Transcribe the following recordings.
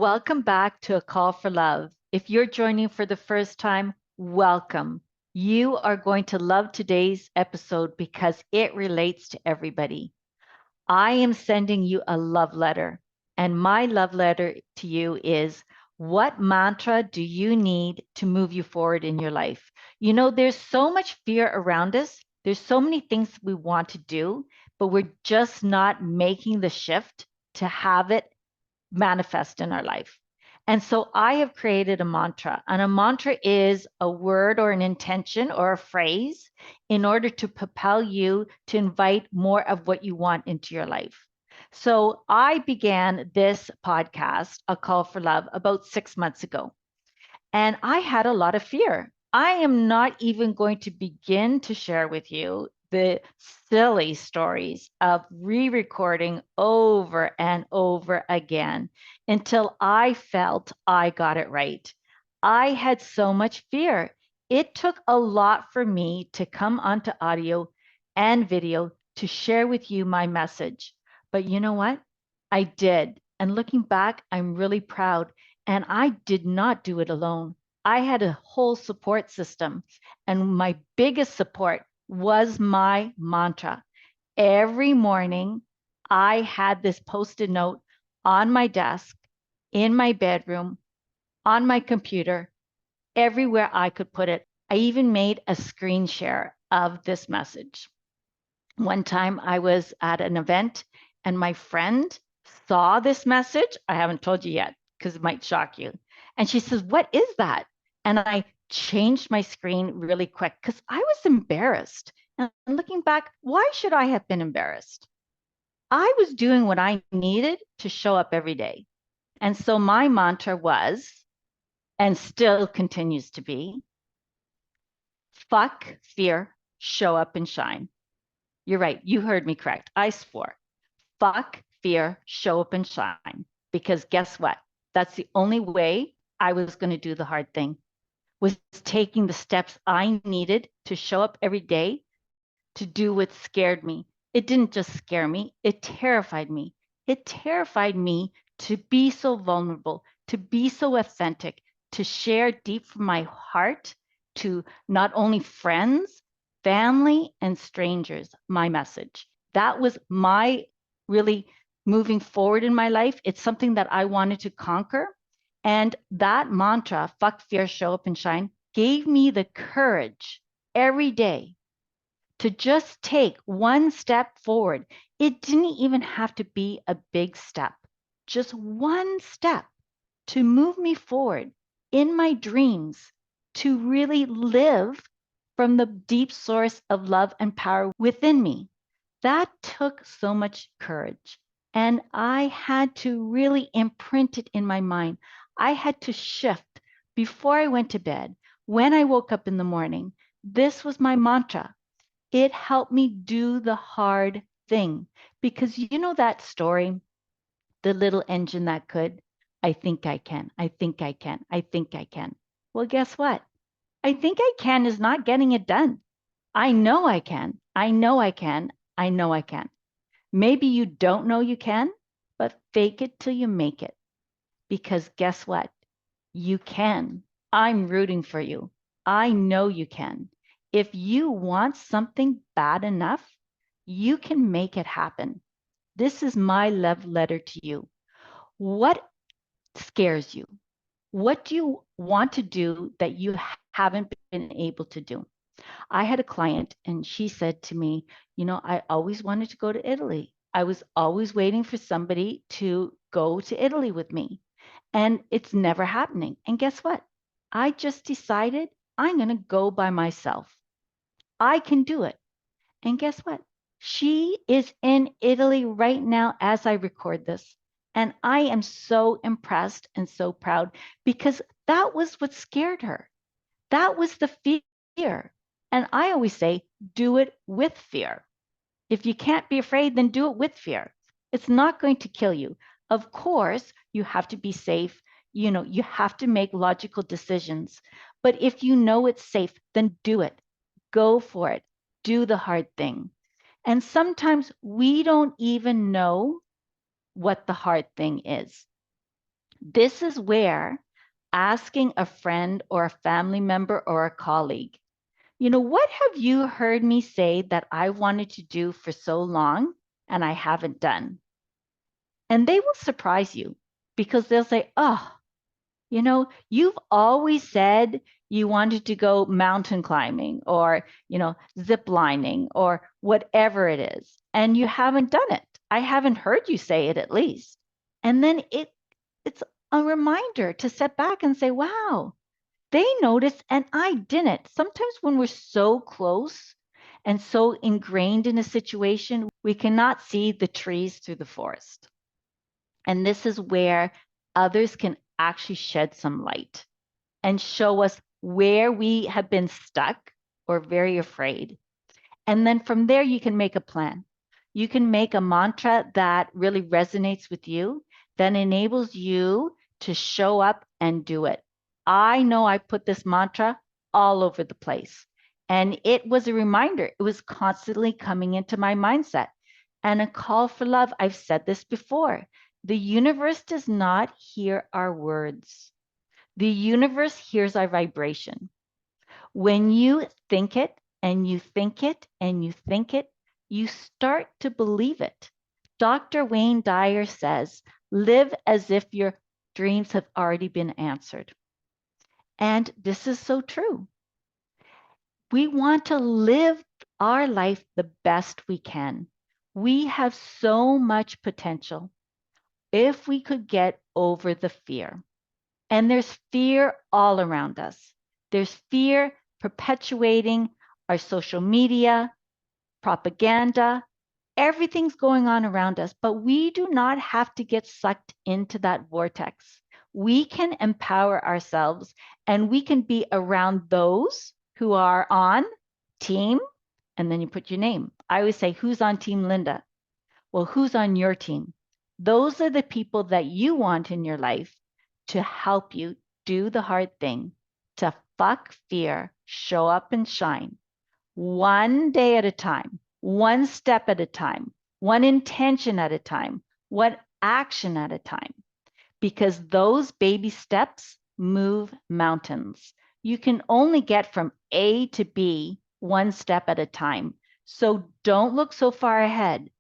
Welcome back to A Call for Love. If you're joining for the first time, welcome. You are going to love today's episode because it relates to everybody. I am sending you a love letter, and my love letter to you is, what mantra do you need to move you forward in your life? There's so much fear around us. There's so many things we want to do, but we're just not making the shift to have it manifest in our life. And so I have created a mantra, and a mantra is a word or an intention or a phrase in order to propel you to invite more of what you want into your life. So I began this podcast, A Call for Love, about 6 months ago. And I had a lot of fear. I am not even going to begin to share with you the silly stories of re recording over and over again until I felt I got it right. I had so much fear. It took a lot for me to come onto audio and video to share with you my message. But you know what? I did. And looking back, I'm really proud. And I did not do it alone. I had a whole support system. And my biggest support was my mantra. Every morning, I had this post-it note on my desk, in my bedroom, on my computer, everywhere I could put it. I even made a screen share of this message. One time I was at an event and my friend saw this message. I haven't told you yet because it might shock you. And she says, "What is that?" And I changed my screen really quick because I was embarrassed. And looking back, why should I have been embarrassed? I was doing what I needed to show up every day. And so my mantra was, and still continues to be, fuck fear, show up and shine. You're right. You heard me correct. I swore. Fuck fear, show up and shine. Because guess what? That's the only way I was going to do the hard thing, was taking the steps I needed to show up every day to do what scared me. It didn't just scare me, it terrified me. It terrified me to be so vulnerable, to be so authentic, to share deep from my heart to not only friends, family, and strangers my message. That was my really moving forward in my life. It's something that I wanted to conquer. And that mantra, fuck fear, show up and shine, gave me the courage every day to just take one step forward. It didn't even have to be a big step, just one step to move me forward in my dreams, to really live from the deep source of love and power within me. That took so much courage. And I had to really imprint it in my mind. I had to shift before I went to bed. When I woke up in the morning, this was my mantra. It helped me do the hard thing. Because you know that story, the little engine that could? I think I can. I think I can. I think I can. Well, guess what? I think I can is not getting it done. I know I can. I know I can. I know I can. Maybe you don't know you can, but fake it till you make it. Because guess what? You can. I'm rooting for you. I know you can. If you want something bad enough, you can make it happen. This is my love letter to you. What scares you? What do you want to do that you haven't been able to do? I had a client and she said to me, I always wanted to go to Italy. I was always waiting for somebody to go to Italy with me. And it's never happening. And guess what? I just decided I'm going to go by myself. I can do it. And guess what? She is in Italy right now as I record this. And I am so impressed and so proud because that was what scared her. That was the fear. And I always say, do it with fear. If you can't be afraid, then do it with fear. It's not going to kill you. Of course, you have to be safe. You have to make logical decisions. But if you know it's safe, then do it. Go for it. Do the hard thing. And sometimes we don't even know what the hard thing is. This is where asking a friend or a family member or a colleague, what have you heard me say that I wanted to do for so long and I haven't done? And they will surprise you because they'll say, oh, you've always said you wanted to go mountain climbing or, zip lining or whatever it is, and you haven't done it. I haven't heard you say it at least. And then it's a reminder to step back and say, wow, they noticed and I didn't. Sometimes when we're so close and so ingrained in a situation, we cannot see the trees through the forest. And this is where others can actually shed some light and show us where we have been stuck or very afraid. And then from there, you can make a plan. You can make a mantra that really resonates with you, that enables you to show up and do it. I know I put this mantra all over the place. And it was a reminder. It was constantly coming into my mindset. And a call for love. I've said this before. The universe does not hear our words. The universe hears our vibration. When you think it and you think it and you think it, you start to believe it. Dr. Wayne Dyer says, live as if your dreams have already been answered. And this is so true. We want to live our life the best we can. We have so much potential if we could get over the fear. And there's fear all around us. There's fear perpetuating our social media, propaganda, everything's going on around us, but we do not have to get sucked into that vortex. We can empower ourselves and we can be around those who are on team, and then you put your name. I always say, who's on Team Linda? Well, who's on your team? Those are the people that you want in your life to help you do the hard thing, to fuck fear, show up and shine. One day at a time, one step at a time, one intention at a time, one action at a time. Because those baby steps move mountains. You can only get from A to B one step at a time. So don't look so far ahead.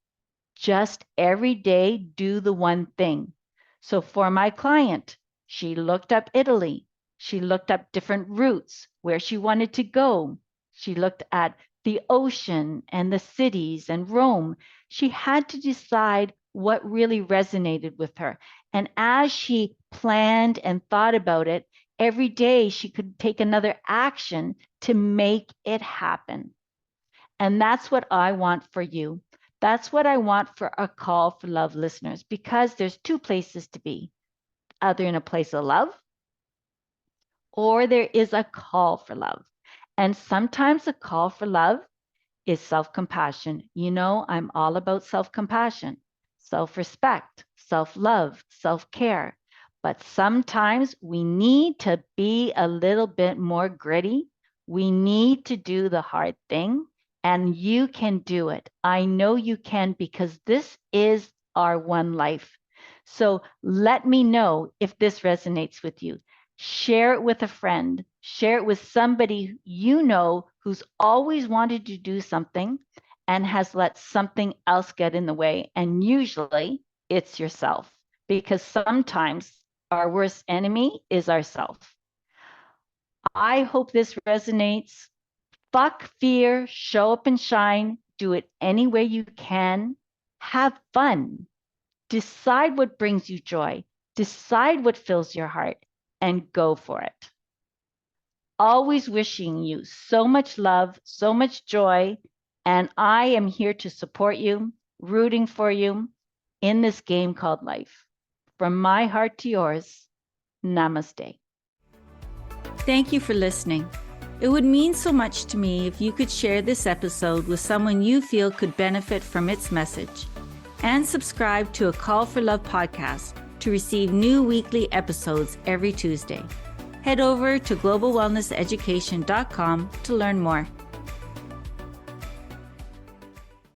Just every day do the one thing. So for my client, she looked up Italy. She looked up different routes where she wanted to go. She looked at the ocean and the cities and Rome. She had to decide what really resonated with her. And as she planned and thought about it, every day she could take another action to make it happen. And that's what I want for you. That's what I want for our Call for Love listeners, because there's two places to be, either in a place of love or there is a call for love. And sometimes a call for love is self-compassion. I'm all about self-compassion, self-respect, self-love, self-care. But sometimes we need to be a little bit more gritty. We need to do the hard thing. And you can do it. I know you can, because this is our one life. So let me know if this resonates with you. Share it with a friend. Share it with somebody who's always wanted to do something and has let something else get in the way. And usually it's yourself, because sometimes our worst enemy is ourself. I hope this resonates. Fuck fear, show up and shine, do it any way you can. Have fun. Decide what brings you joy. Decide what fills your heart and go for it. Always wishing you so much love, so much joy, and I am here to support you, rooting for you in this game called life. From my heart to yours, namaste. Thank you for listening. It would mean so much to me if you could share this episode with someone you feel could benefit from its message, and subscribe to a Call for Love podcast to receive new weekly episodes every Tuesday. Head over to globalwellnesseducation.com to learn more.